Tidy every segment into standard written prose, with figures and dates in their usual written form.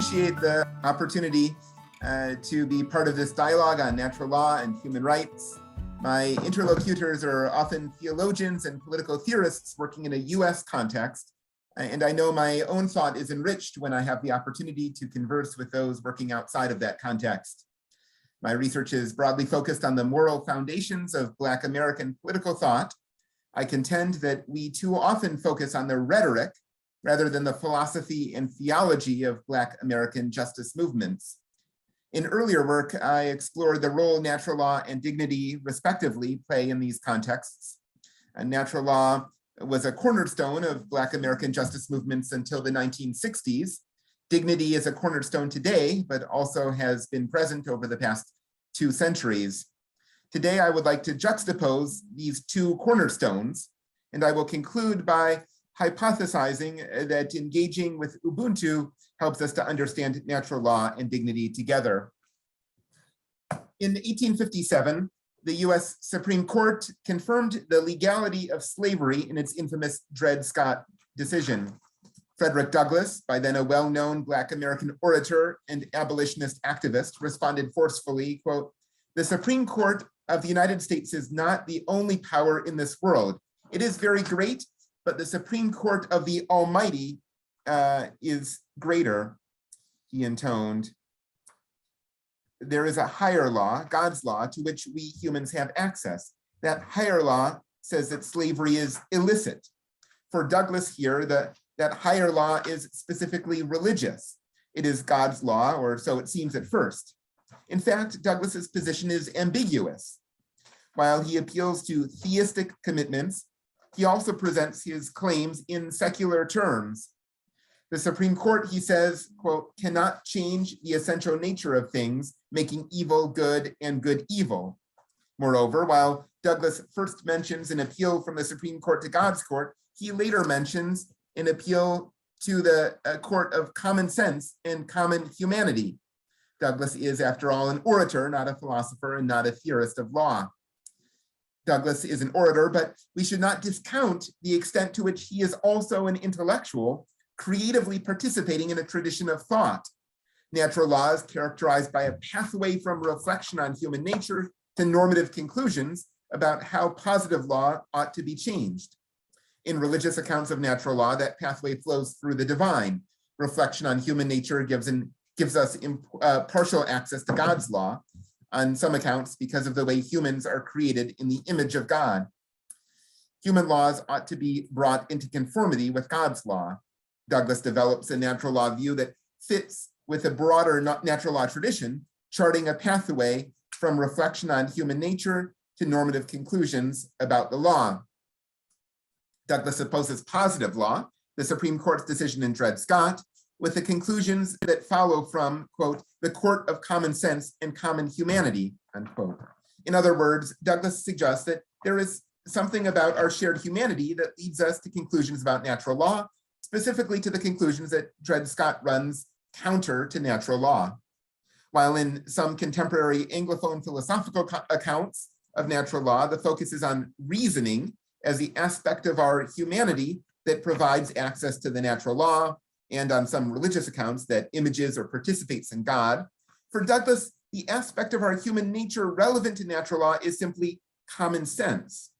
appreciate the opportunity to be part of this dialogue on natural law and human rights. My interlocutors are often theologians and political theorists working in a US context, and I know my own thought is enriched when I have the opportunity to converse with those working outside of that context. My research is broadly focused on the moral foundations of Black American political thought. I contend that we too often focus on the rhetoric rather than the philosophy and theology of Black American justice movements. In earlier work, I explored the role natural law and dignity, respectively, play in these contexts. And natural law was a cornerstone of Black American justice movements until the 1960s. Dignity is a cornerstone today, but also has been present over the past 2 centuries. Today, I would like to juxtapose these 2 cornerstones, and I will conclude by hypothesizing that engaging with Ubuntu helps us to understand natural law and dignity together. In 1857, the US Supreme Court confirmed the legality of slavery in its infamous Dred Scott decision. Frederick Douglass, by then a well-known Black American orator and abolitionist activist, responded forcefully, quote, "The Supreme Court of the United States is not the only power in this world. It is very great, but the Supreme Court of the Almighty is greater," he intoned. There is a higher law, God's law, to which we humans have access. That higher law says that slavery is illicit. For Douglass here, that higher law is specifically religious. It is God's law, or so it seems at first. In fact, Douglass's position is ambiguous. While he appeals to theistic commitments, he also presents his claims in secular terms. The Supreme Court, he says, quote, "cannot change the essential nature of things, making evil good and good evil." Moreover, while Douglass first mentions an appeal from the Supreme Court to God's court, he later mentions an appeal to the court of common sense and common humanity. Douglass is, after all, an orator, not a philosopher and not a theorist of law. Douglass is an orator, but we should not discount the extent to which he is also an intellectual, creatively participating in a tradition of thought. Natural law is characterized by a pathway from reflection on human nature to normative conclusions about how positive law ought to be changed. In religious accounts of natural law, that pathway flows through the divine. Reflection on human nature gives us partial access to God's law, on some accounts because of the way humans are created in the image of God. Human laws ought to be brought into conformity with God's law. Douglass develops a natural law view that fits with a broader natural law tradition, charting a pathway from reflection on human nature to normative conclusions about the law. Douglass opposes positive law, the Supreme Court's decision in Dred Scott, with the conclusions that follow from, quote, "the court of common sense and common humanity," unquote. In other words, Douglass suggests that there is something about our shared humanity that leads us to conclusions about natural law, specifically to the conclusions that Dred Scott runs counter to natural law. While in some contemporary Anglophone philosophical accounts of natural law, the focus is on reasoning as the aspect of our humanity that provides access to the natural law, and on some religious accounts that images or participates in God. For Douglass, the aspect of our human nature relevant to natural law is simply common sense.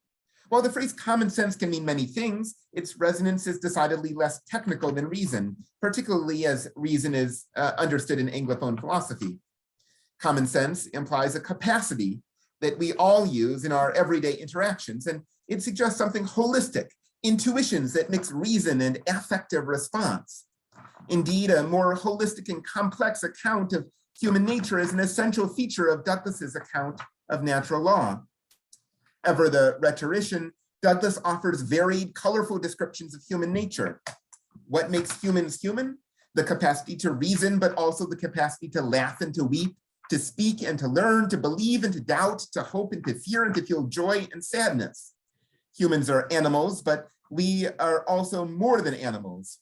While the phrase common sense can mean many things, its resonance is decidedly less technical than reason, particularly as reason is understood in Anglophone philosophy. Common sense implies a capacity that we all use in our everyday interactions, and it suggests something holistic, intuitions that mix reason and affective response. Indeed, a more holistic and complex account of human nature is an essential feature of Douglass's account of natural law. Ever the rhetorician, Douglass offers varied, colorful descriptions of human nature. What makes humans human? The capacity to reason, but also the capacity to laugh and to weep, to speak and to learn, to believe and to doubt, to hope and to fear, and to feel joy and sadness. Humans are animals, but we are also more than animals.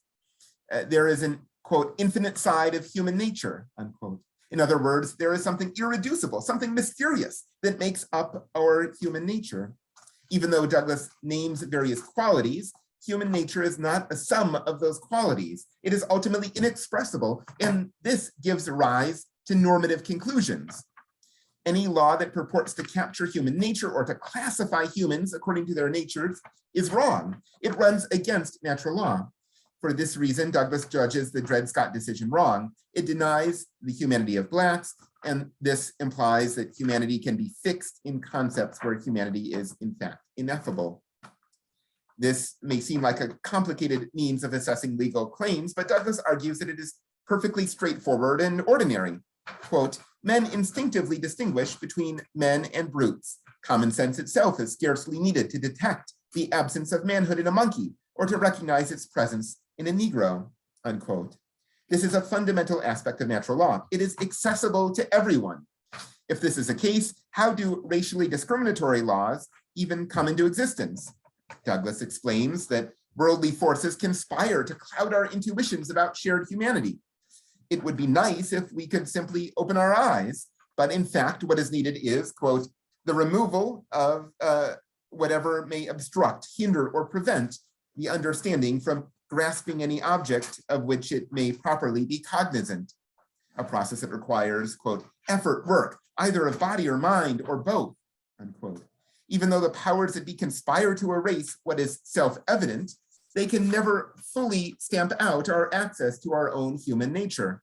There is an, quote, "infinite side of human nature," unquote. In other words, there is something irreducible, something mysterious that makes up our human nature. Even though Douglass names various qualities, human nature is not a sum of those qualities. It is ultimately inexpressible, and this gives rise to normative conclusions. Any law that purports to capture human nature or to classify humans according to their natures is wrong. It runs against natural law. For this reason, Douglas judges the Dred Scott decision wrong. It denies the humanity of Blacks, and this implies that humanity can be fixed in concepts where humanity is in fact ineffable. This may seem like a complicated means of assessing legal claims, but Douglas argues that it is perfectly straightforward and ordinary. Quote, men instinctively distinguish between men and brutes. Common sense itself is scarcely needed to detect the absence of manhood in a monkey or to recognize its presence in a Negro, unquote. This is a fundamental aspect of natural law. It is accessible to everyone. If this is the case, how do racially discriminatory laws even come into existence? Douglas explains that worldly forces conspire to cloud our intuitions about shared humanity. It would be nice if we could simply open our eyes, but in fact, what is needed is, quote, the removal of whatever may obstruct, hinder, or prevent the understanding from grasping any object of which it may properly be cognizant, a process that requires, quote, effort, work, either of body or mind or both, unquote. Even though the powers that be conspire to erase what is self-evident, they can never fully stamp out our access to our own human nature.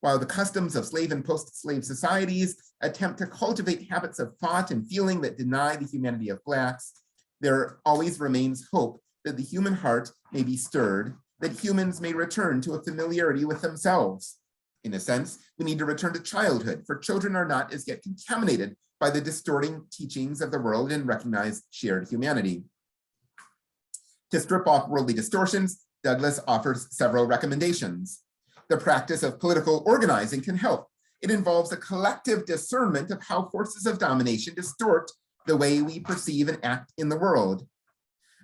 While the customs of slave and post-slave societies attempt to cultivate habits of thought and feeling that deny the humanity of Blacks, there always remains hope that the human heart may be stirred, that humans may return to a familiarity with themselves. In a sense, we need to return to childhood, for children are not as yet contaminated by the distorting teachings of the world and recognize shared humanity. To strip off worldly distortions, Douglas offers several recommendations. The practice of political organizing can help. It involves a collective discernment of how forces of domination distort the way we perceive and act in the world.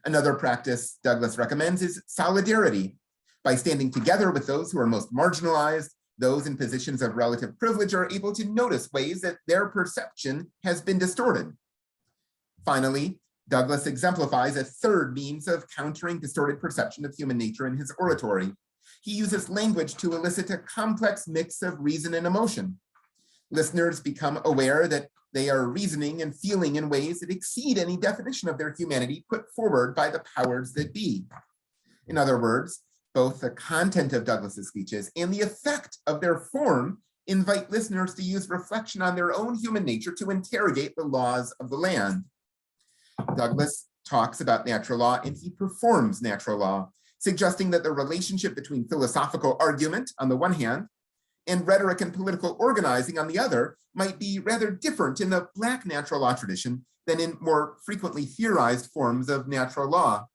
Another practice Douglas recommends is solidarity. By standing together with those who are most marginalized, those in positions of relative privilege are able to notice ways that their perception has been distorted. Finally, Douglas exemplifies a third means of countering distorted perception of human nature in his oratory. He uses language to elicit a complex mix of reason and emotion. Listeners become aware that they are reasoning and feeling in ways that exceed any definition of their humanity put forward by the powers that be. In other words, both the content of Douglas's speeches and the effect of their form invite listeners to use reflection on their own human nature to interrogate the laws of the land. Douglas talks about natural law and he performs natural law, suggesting that the relationship between philosophical argument on the one hand and rhetoric and political organizing on the other might be rather different in the Black natural law tradition than in more frequently theorized forms of natural law.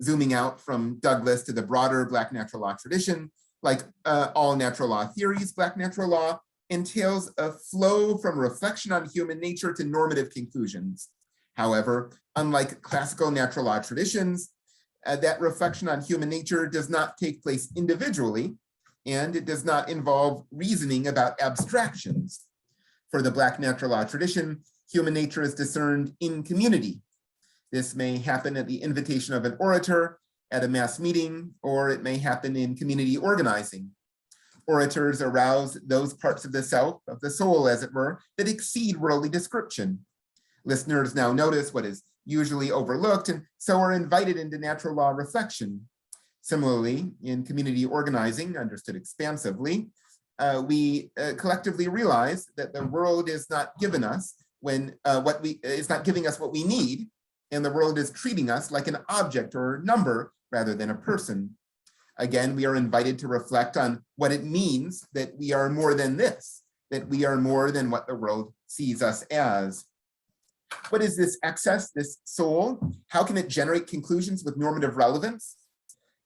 Zooming out from Douglas to the broader Black natural law tradition, like all natural law theories, Black natural law entails a flow from reflection on human nature to normative conclusions. However, unlike classical natural law traditions, that reflection on human nature does not take place individually, and it does not involve reasoning about abstractions. For the Black natural law tradition, human nature is discerned in community. This may happen at the invitation of an orator at a mass meeting, or it may happen in community organizing. Orators arouse those parts of the self, of the soul, as it were, that exceed worldly description. Listeners now notice what is usually overlooked, and so are invited into natural law reflection. Similarly, in community organizing, understood expansively, we collectively realize that the world is not giving us what we need, and the world is treating us like an object or number rather than a person. Again, we are invited to reflect on what it means that we are more than this, that we are more than what the world sees us as. What is this excess, this soul? How can it generate conclusions with normative relevance?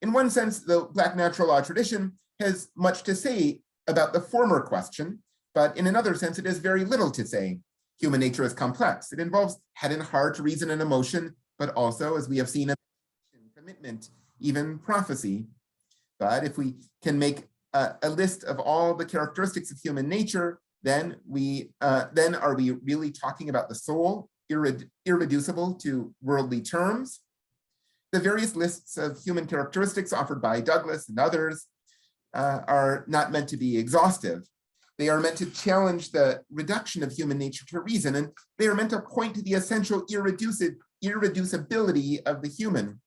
In one sense, the Black natural law tradition has much to say about the former question, but in another sense, it has very little to say. Human nature is complex. It involves head and heart, reason and emotion, but also, as we have seen, commitment, even prophecy. But if we can make a list of all the characteristics of human nature, then are we really talking about the soul, irreducible to worldly terms? The various lists of human characteristics offered by Douglas and others are not meant to be exhaustive. They are meant to challenge the reduction of human nature to reason, and they are meant to point to the essential irreducibility of the human.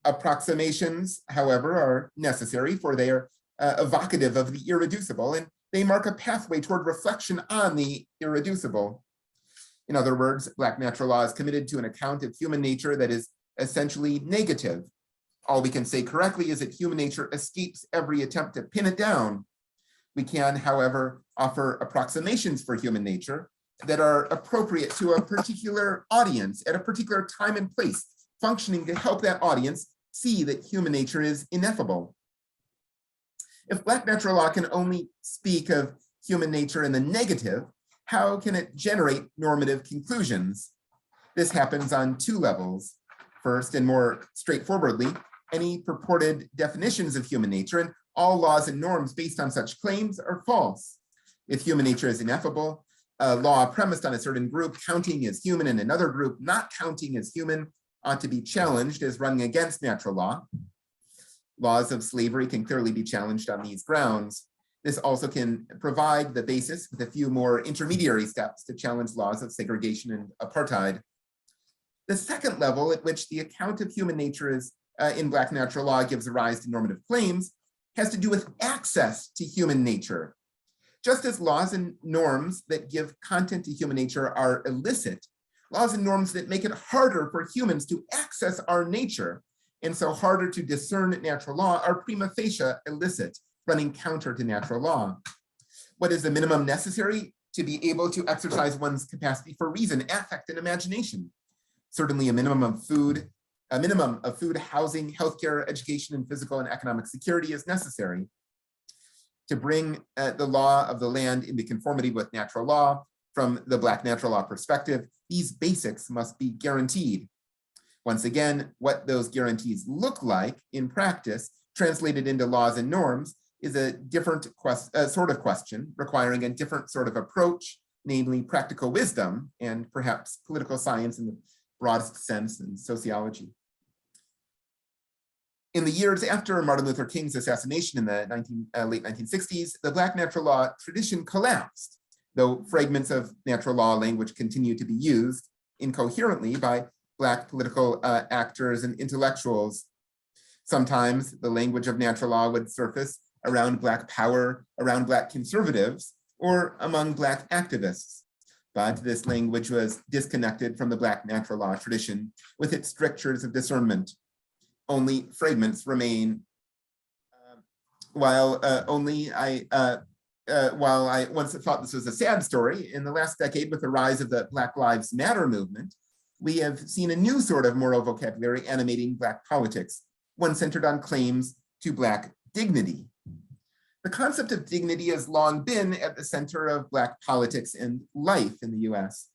Approximations, however, are necessary, for they are evocative of the irreducible, and they mark a pathway toward reflection on the irreducible. In other words, Black natural law is committed to an account of human nature that is essentially negative. All we can say correctly is that human nature escapes every attempt to pin it down. We can, however, offer approximations for human nature that are appropriate to a particular audience at a particular time and place, functioning to help that audience see that human nature is ineffable. If Black natural law can only speak of human nature in the negative, how can it generate normative conclusions? This happens on two levels. First, and more straightforwardly, any purported definitions of human nature and all laws and norms based on such claims are false. If human nature is ineffable, a law premised on a certain group counting as human and another group not counting as human ought to be challenged as running against natural law. Laws of slavery can clearly be challenged on these grounds. This also can provide the basis with a few more intermediary steps to challenge laws of segregation and apartheid. The second level at which the account of human nature is in Black natural law gives rise to normative claims has to do with access to human nature. Just as laws and norms that give content to human nature are illicit, laws and norms that make it harder for humans to access our nature, and so harder to discern natural law, are prima facie illicit, running counter to natural law. What is the minimum necessary to be able to exercise one's capacity for reason, affect, and imagination? Certainly a minimum of food, housing, healthcare, education, and physical and economic security is necessary. To bring the law of the land into conformity with natural law, from the Black natural law perspective, these basics must be guaranteed. Once again, what those guarantees look like in practice, translated into laws and norms, is a different sort of question, requiring a different sort of approach, namely practical wisdom and perhaps political science in the broadest sense, and sociology. In the years after Martin Luther King's assassination in the late 1960s, the Black natural law tradition collapsed, though fragments of natural law language continue to be used incoherently by Black political actors and intellectuals. Sometimes the language of natural law would surface around Black power, around Black conservatives, or among Black activists. But this language was disconnected from the Black natural law tradition with its strictures of discernment. Only fragments remain. While I once thought this was a sad story, in the last decade, with the rise of the Black Lives Matter movement, we have seen a new sort of moral vocabulary animating Black politics, one centered on claims to Black dignity. The concept of dignity has long been at the center of Black politics and life in the US.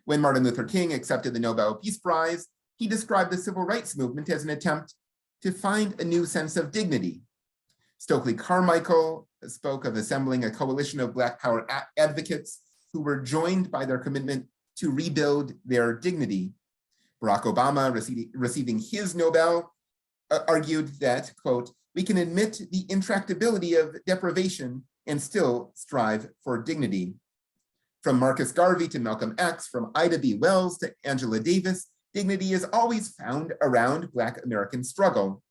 When Martin Luther King accepted the Nobel Peace Prize, he described the civil rights movement as an attempt to find a new sense of dignity. Stokely Carmichael spoke of assembling a coalition of Black power advocates who were joined by their commitment to rebuild their dignity. Barack Obama, receiving his Nobel, argued that, quote, "We can admit the intractability of deprivation and still strive for dignity." From Marcus Garvey to Malcolm X, from Ida B. Wells to Angela Davis, dignity is always found around Black American struggle.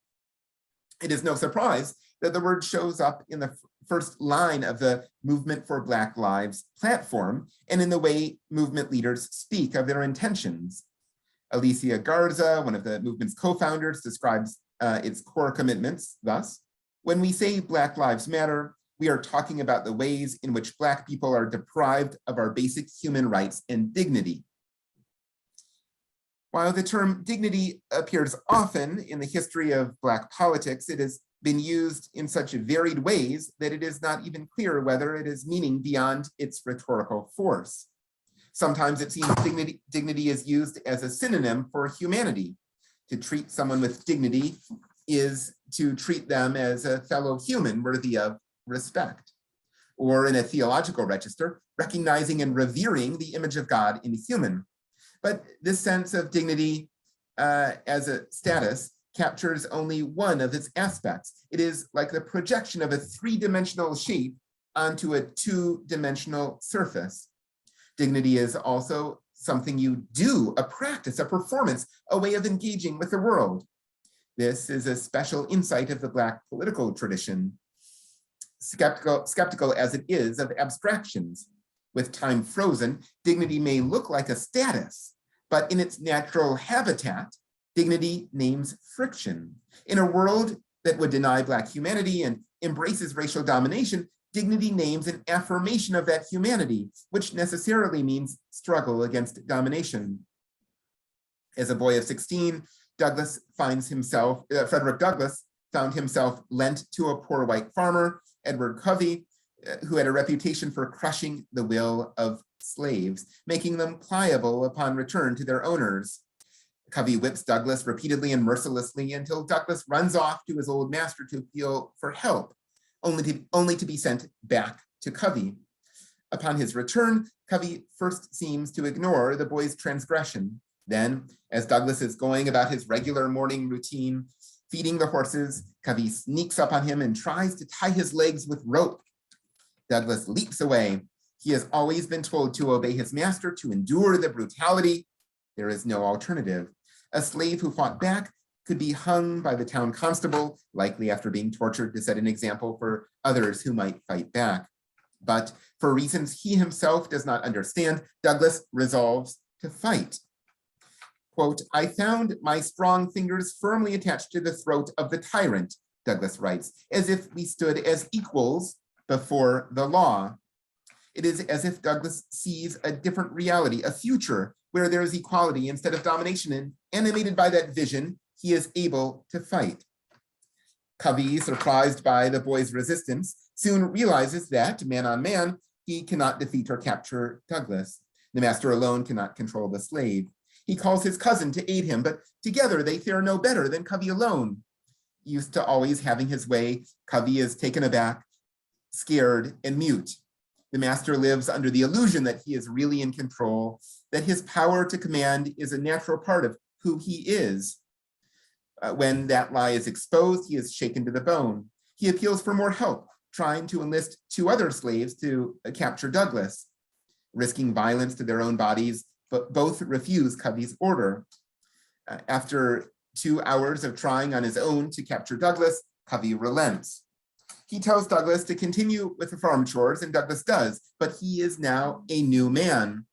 It is no surprise that the word shows up in the first line of the Movement for Black Lives platform and in the way movement leaders speak of their intentions. Alicia Garza, one of the movement's co-founders, describes its core commitments thus: "When we say Black Lives Matter, we are talking about the ways in which Black people are deprived of our basic human rights and dignity." While the term dignity appears often in the history of Black politics, it has been used in such varied ways that it is not even clear whether it is meaning beyond its rhetorical force. Sometimes it seems dignity is used as a synonym for humanity. To treat someone with dignity is to treat them as a fellow human worthy of respect. Or in a theological register, recognizing and revering the image of God in a human. But this sense of dignity as a status captures only one of its aspects. It is like the projection of a three-dimensional shape onto a two-dimensional surface. Dignity is also something you do, a practice, a performance, a way of engaging with the world. This is a special insight of the Black political tradition, skeptical as it is of abstractions. With time frozen, dignity may look like a status, but in its natural habitat, dignity names friction. In a world that would deny Black humanity and embraces racial domination, dignity names an affirmation of that humanity, which necessarily means struggle against domination. As a boy of 16, Frederick Douglass found himself lent to a poor white farmer, Edward Covey, who had a reputation for crushing the will of slaves, making them pliable upon return to their owners. Covey whips Douglass repeatedly and mercilessly until Douglass runs off to his old master to appeal for help, only to be sent back to Covey. Upon his return, Covey first seems to ignore the boy's transgression. Then, as Douglass is going about his regular morning routine, feeding the horses, Covey sneaks up on him and tries to tie his legs with rope. Douglass leaps away. He has always been told to obey his master, to endure the brutality. There is no alternative. A slave who fought back could be hung by the town constable, likely after being tortured to set an example for others who might fight back. But for reasons he himself does not understand, Douglass resolves to fight. Quote, "I found my strong fingers firmly attached to the throat of the tyrant," Douglass writes, "as if we stood as equals before the law." It is as if Douglass sees a different reality, a future where there is equality instead of domination, and animated by that vision, he is able to fight. Covey, surprised by the boy's resistance, soon realizes that, man on man, he cannot defeat or capture Douglass. The master alone cannot control the slave. He calls his cousin to aid him, but together they fare no better than Covey alone. Used to always having his way, Covey is taken aback, scared, and mute. The master lives under the illusion that he is really in control, that his power to command is a natural part of who he is. When that lie is exposed, he is shaken to the bone. He appeals for more help, trying to enlist 2 other slaves to capture Douglass. Risking violence to their own bodies, but both refuse Covey's order. After 2 hours of trying on his own to capture Douglass, Covey relents. He tells Douglass to continue with the farm chores, and Douglass does, but he is now a new man.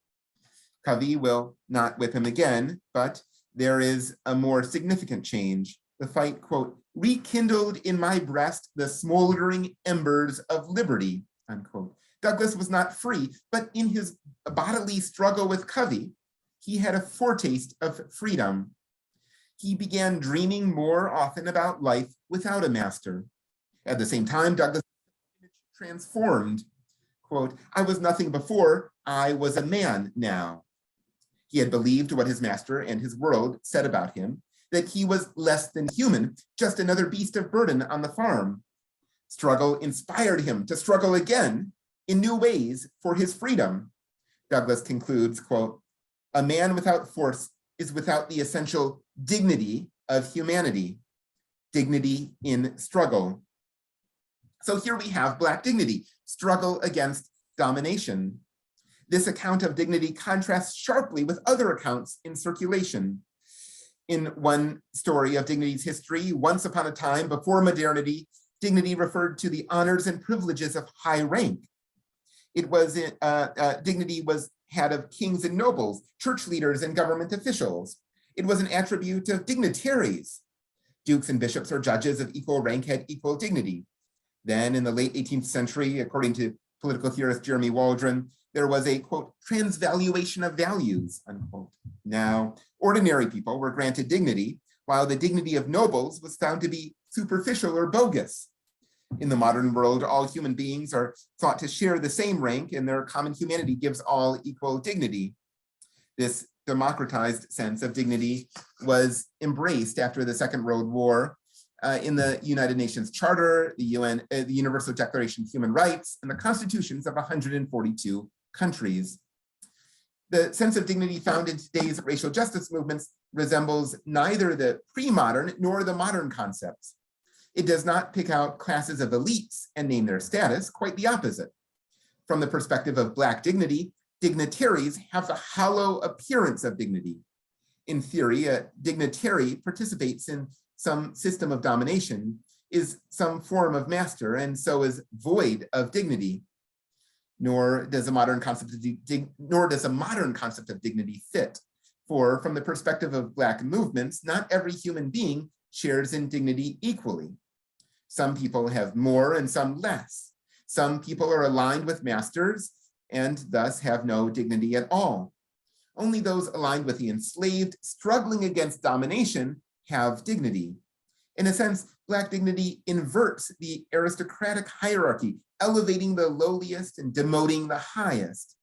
Covey will not whip him again, but there is a more significant change. The fight, quote, "rekindled in my breast the smoldering embers of liberty," unquote. Douglass was not free, but in his bodily struggle with Covey, he had a foretaste of freedom. He began dreaming more often about life without a master. At the same time, Douglass transformed. Quote, "I was nothing before, I was a man now." He had believed what his master and his world said about him, that he was less than human, just another beast of burden on the farm. Struggle inspired him to struggle again in new ways for his freedom. Douglass concludes, quote, "A man without force is without the essential dignity of humanity, dignity in struggle." So here we have Black dignity, struggle against domination. This account of dignity contrasts sharply with other accounts in circulation. In one story of dignity's history, once upon a time before modernity, dignity referred to the honors and privileges of high rank. It was dignity was had of kings and nobles, church leaders and government officials. It was an attribute of dignitaries. Dukes and bishops or judges of equal rank had equal dignity. Then in the late 18th century, according to political theorist Jeremy Waldron, there was a, quote, "transvaluation of values," unquote. Now, ordinary people were granted dignity, while the dignity of nobles was found to be superficial or bogus. In the modern world, all human beings are thought to share the same rank, and their common humanity gives all equal dignity. This democratized sense of dignity was embraced after the Second World War in the United Nations Charter, the Universal Declaration of Human Rights, and the constitutions of 142 countries. The sense of dignity found in today's racial justice movements resembles neither the pre-modern nor the modern concepts. It does not pick out classes of elites and name their status, quite the opposite. From the perspective of Black dignity, dignitaries have the hollow appearance of dignity. In theory, a dignitary participates in some system of domination, is some form of master, and so is void of dignity. Nor does a modern concept of dignity fit. For from the perspective of Black movements, not every human being shares in dignity equally. Some people have more and some less. Some people are aligned with masters and thus have no dignity at all. Only those aligned with the enslaved, struggling against domination, have dignity. In a sense, Black dignity inverts the aristocratic hierarchy, elevating the lowliest and demoting the highest.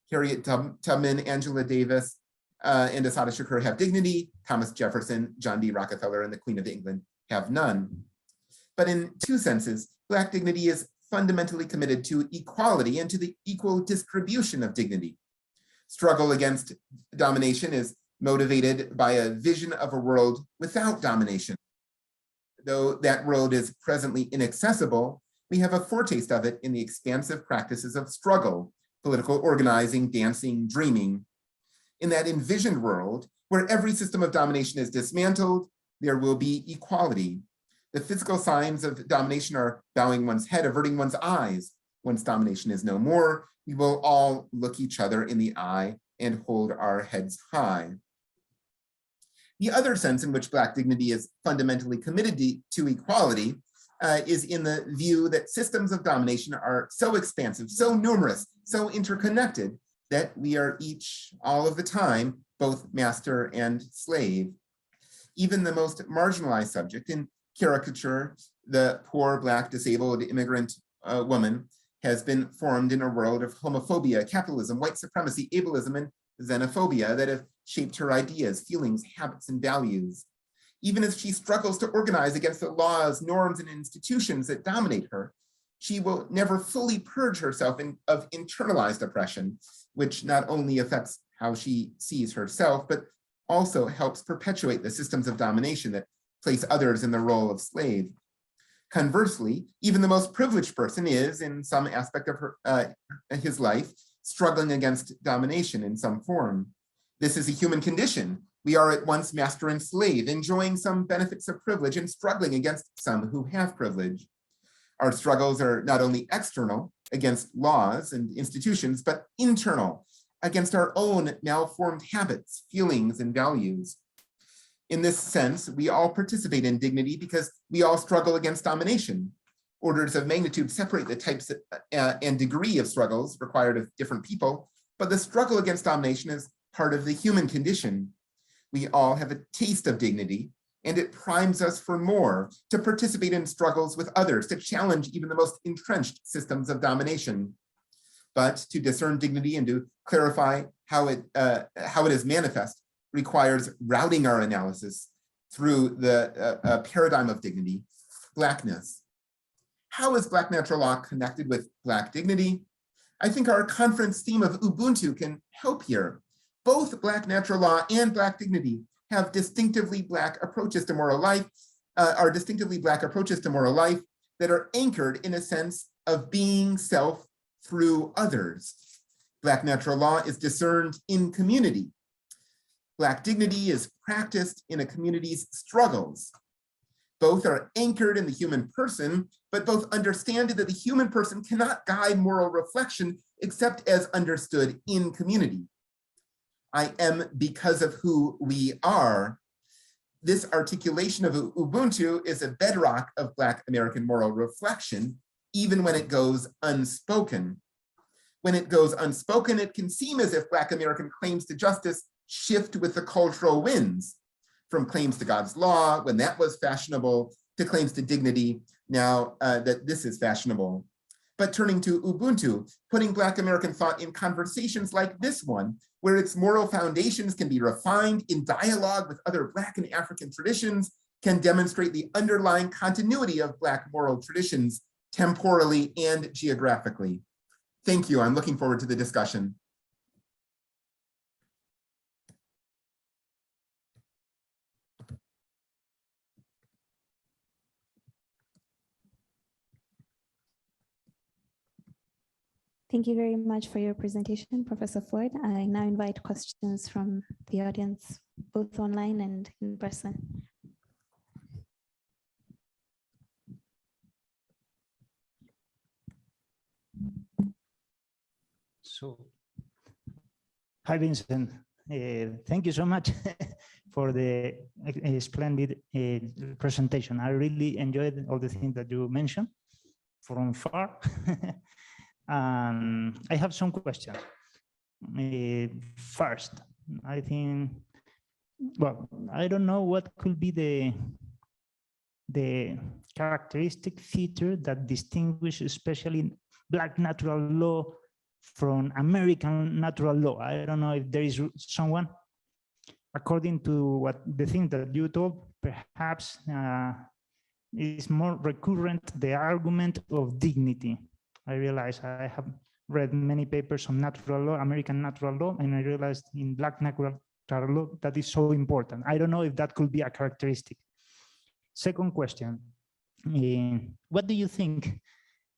Harriet Tubman, Angela Davis, and Assata Shakur have dignity. Thomas Jefferson, John D. Rockefeller, and the Queen of England have none. But in two senses, Black dignity is fundamentally committed to equality and to the equal distribution of dignity. Struggle against domination is motivated by a vision of a world without domination. Though that road is presently inaccessible, we have a foretaste of it in the expansive practices of struggle, political organizing, dancing, dreaming. In that envisioned world, where every system of domination is dismantled, there will be equality. The physical signs of domination are bowing one's head, averting one's eyes. Once domination is no more, we will all look each other in the eye and hold our heads high. The other sense in which Black dignity is fundamentally committed to equality is in the view that systems of domination are so expansive, so numerous, so interconnected that we are each, all of the time, both master and slave. Even the most marginalized subject, in caricature, the poor, Black, disabled immigrant woman, has been formed in a world of homophobia, capitalism, white supremacy, ableism, and xenophobia that have shaped her ideas, feelings, habits, and values. Even as she struggles to organize against the laws, norms, and institutions that dominate her, she will never fully purge herself of internalized oppression, which not only affects how she sees herself, but also helps perpetuate the systems of domination that place others in the role of slave. Conversely, even the most privileged person is, in some aspect of his life, struggling against domination in some form. This is a human condition. We are at once master and slave, enjoying some benefits of privilege and struggling against some who have privilege. Our struggles are not only external, against laws and institutions, but internal, against our own malformed habits, feelings, and values. In this sense, we all participate in dignity because we all struggle against domination. Orders of magnitude separate the types and degree of struggles required of different people, but the struggle against domination is part of the human condition. We all have a taste of dignity, and it primes us for more, to participate in struggles with others, to challenge even the most entrenched systems of domination. But to discern dignity and to clarify how it is manifest requires routing our analysis through the paradigm of dignity, Blackness. How is Black natural law connected with Black dignity? I think our conference theme of Ubuntu can help here. Both Black natural law and Black dignity have distinctively Black approaches to moral life, that are anchored in a sense of being self through others. Black natural law is discerned in community. Black dignity is practiced in a community's struggles. Both are anchored in the human person, but both understand that the human person cannot guide moral reflection except as understood in community. I am because of who we are. This articulation of Ubuntu is a bedrock of Black American moral reflection, even when it goes unspoken. When it goes unspoken, it can seem as if Black American claims to justice shift with the cultural winds, from claims to God's law, when that was fashionable, to claims to dignity, now that this is fashionable. But turning to Ubuntu, putting Black American thought in conversations like this one, where its moral foundations can be refined in dialogue with other Black and African traditions, can demonstrate the underlying continuity of Black moral traditions temporally and geographically. Thank you. I'm looking forward to the discussion. Thank you very much for your presentation, Professor Floyd. I now invite questions from the audience, both online and in person. So, hi, Vincent. Thank you so much for the splendid presentation. I really enjoyed all the things that you mentioned from far. I have some questions. First, I think, well, I don't know what could be the characteristic feature that distinguishes especially Black natural law from American natural law. I don't know if there is someone, according to what the thing that you told, perhaps is more recurrent, the argument of dignity. I realize I have read many papers on natural law, American natural law, and I realized in Black natural law that is so important. I don't know if that could be a characteristic. Second question, what do you think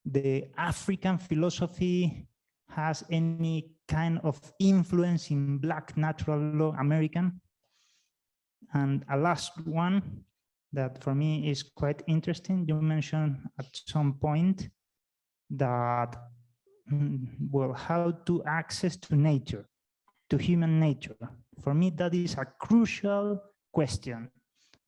the African philosophy has any kind of influence in Black natural law, American? And a last one that for me is quite interesting. You mentioned at some point that, well, how to access to nature, to human nature. For me, that is a crucial question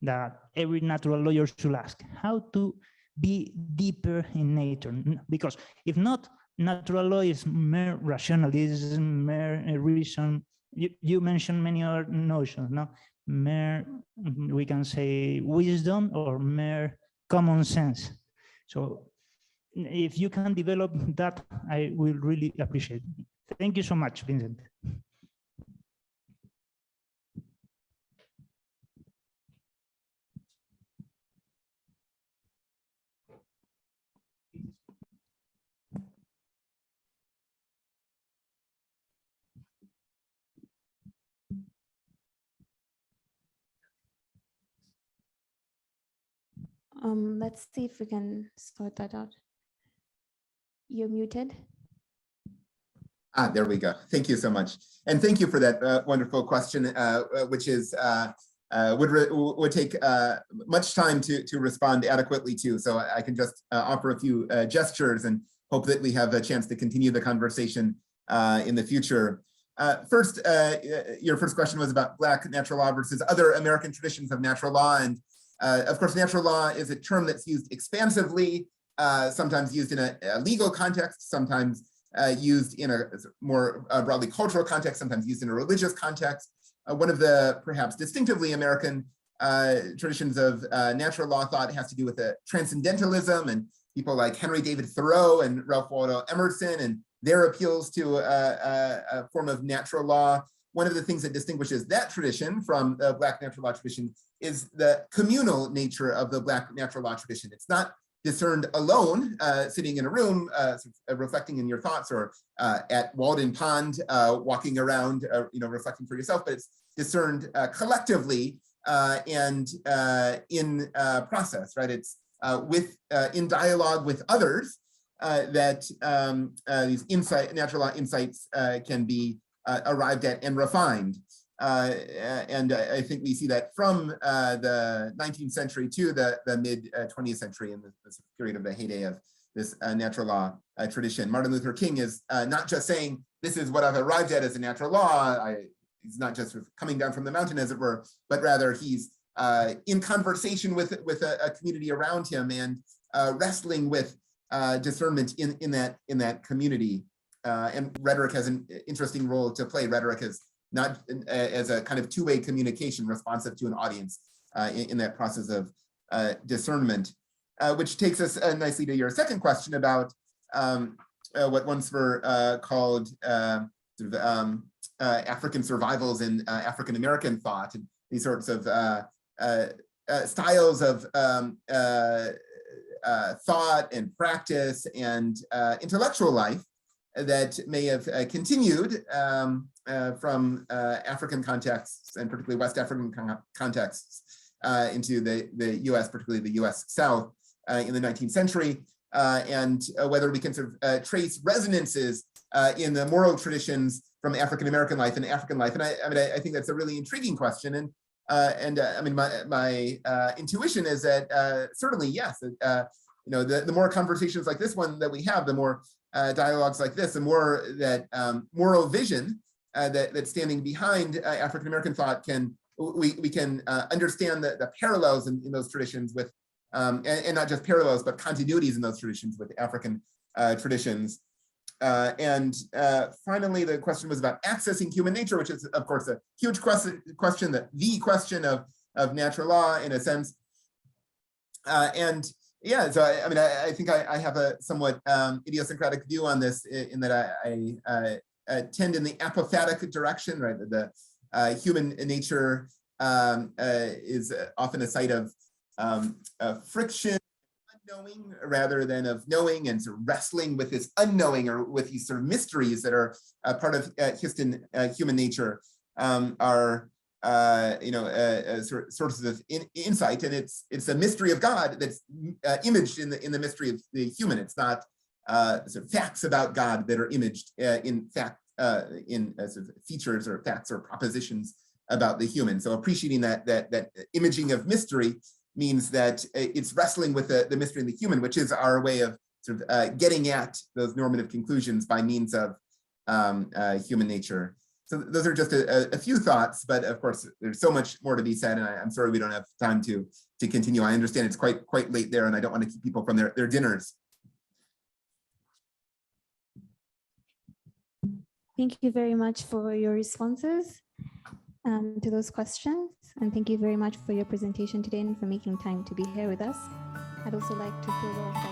that every natural lawyer should ask. How to be deeper in nature? Because if not, natural law is mere rationalism, mere reason. You mentioned many other notions, no? Mere, we can say, wisdom or mere common sense. So if you can develop that, I will really appreciate it. Thank you so much, Vincent. Let's see if we can sort that out. You're muted. Ah, there we go. Thank you so much. And thank you for that wonderful question, which is would take much time to respond adequately to. So I can just offer a few gestures and hope that we have a chance to continue the conversation in the future. First, your first question was about Black natural law versus other American traditions of natural law. And of course, natural law is a term that's used expansively, sometimes used in a legal context, sometimes used in a more broadly cultural context, sometimes used in a religious context. One of the perhaps distinctively American traditions of natural law thought has to do with the transcendentalism and people like Henry David Thoreau and Ralph Waldo Emerson and their appeals to a form of natural law. One of the things that distinguishes that tradition from the Black natural law tradition is the communal nature of the Black natural law tradition. It's not discerned alone, sitting in a room, reflecting in your thoughts, or at Walden Pond, walking around, reflecting for yourself, but it's discerned collectively and in process, right? It's in dialogue with others that these natural law insights can be arrived at and refined. And I think we see that from the 19th century to the mid 20th century in this period of the heyday of this natural law tradition. Martin Luther King is not just saying, this is what I've arrived at as a natural law. He's not just coming down from the mountain, as it were, but rather he's in conversation with a community around him and wrestling with discernment in that community. And rhetoric has an interesting role to play. Rhetoric is not as a kind of two-way communication responsive to an audience in that process of discernment, which takes us nicely to your second question about what once were called African survivals in African American thought, and these sorts of styles of thought and practice and intellectual life that may have continued from African contexts, and particularly West African contexts, into the US, particularly the US South in the 19th century, and whether we can sort of trace resonances in the moral traditions from African American life and African life? And I think that's a really intriguing question. And I mean, my intuition is that certainly yes. The more conversations like this one that we have, the more dialogues like this, the more that moral vision that's standing behind African American thought we can understand the parallels in those traditions with, and not just parallels, but continuities in those traditions with African traditions. And finally, the question was about accessing human nature, which is, of course, a huge question, the question of natural law in a sense. And yeah, so I mean, I think I have a somewhat idiosyncratic view on this in that I tend in the apophatic direction, right? The human nature is often a site of friction, unknowing rather than of knowing, and sort of wrestling with this unknowing or with these sort of mysteries that are part of human nature are sources of insight, and it's a mystery of God that's imaged in the mystery of the human. It's not sort of facts about God that are imaged in fact in sort of features or facts or propositions about the human. So appreciating that imaging of mystery means that it's wrestling with the mystery in the human, which is our way of sort of getting at those normative conclusions by means of human nature. So those are just a few thoughts, but of course there's so much more to be said, and I'm sorry we don't have time to continue. I understand it's quite late there, and I don't want to keep people from their dinners. Thank you very much for your responses to those questions, and thank you very much for your presentation today and for making time to be here with us. I'd also like to follow up by